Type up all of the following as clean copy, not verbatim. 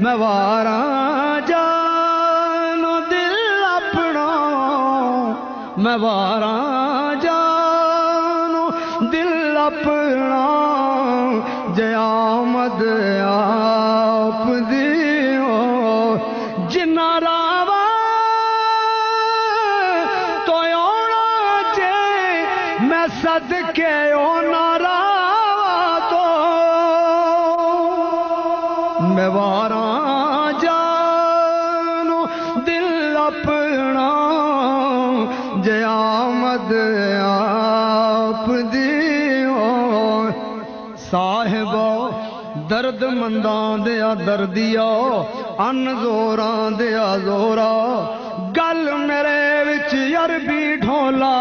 میں واراں جانو دل اپنا میں واراں جانو دل اپنا جے آمد آپ دیو جنا راوا تو اونا جے میں صدقے اونا راوا تو میں واراں جانو دل اپنا جے آمد آپ دیو صاحبو درد مندان دیا دردیا ان زوراں دیا زورا گل میرے وچ عربی ڈھولا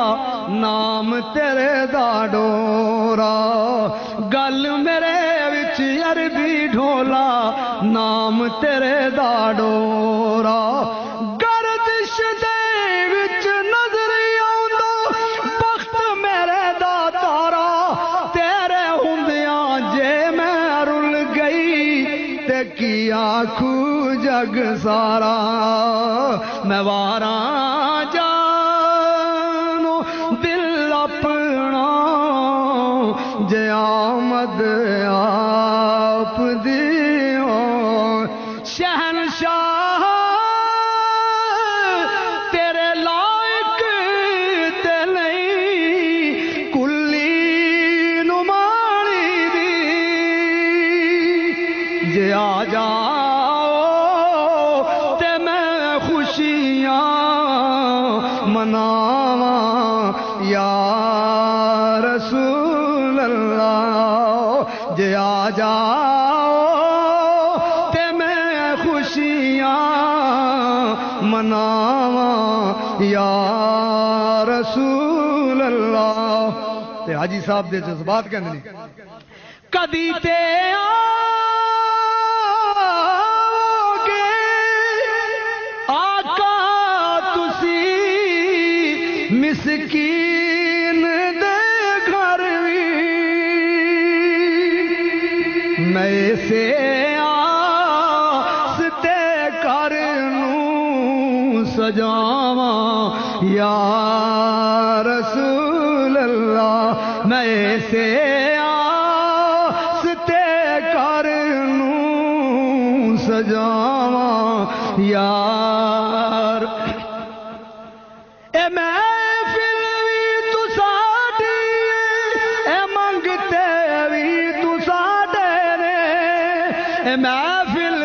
نام تیرے دا ڈورا گل میرے وچ عربی ڈھولا نام تیرے دا ڈورا گردش دے وچ نظر آؤندو بخت میرے دا تارا تیرے ہوندیاں جے میں رل گئی تے کی آنکھو جگ سارا میں واراں جانو دل اپنا جے آمد آپ دیو شہنشاہ تیرے لائق تے نہیں کلی نمانی دی جے آ جاؤ تے میں خوشیاں مناواں یا رسول اللہ جے آ جاؤ تے میں خوشیاں مناواں یا رسول اللہ تے حاجی صاحب دے جذبات کہندے نے کدی تے مسکین دے گھر میں سے آستے کرنوں سجاواں یا رسول اللہ میں سے آستے کرنوں سجاواں یار اے محفل وی تو ساڈی اے منگتے وی تو ساڈے نے اے محفل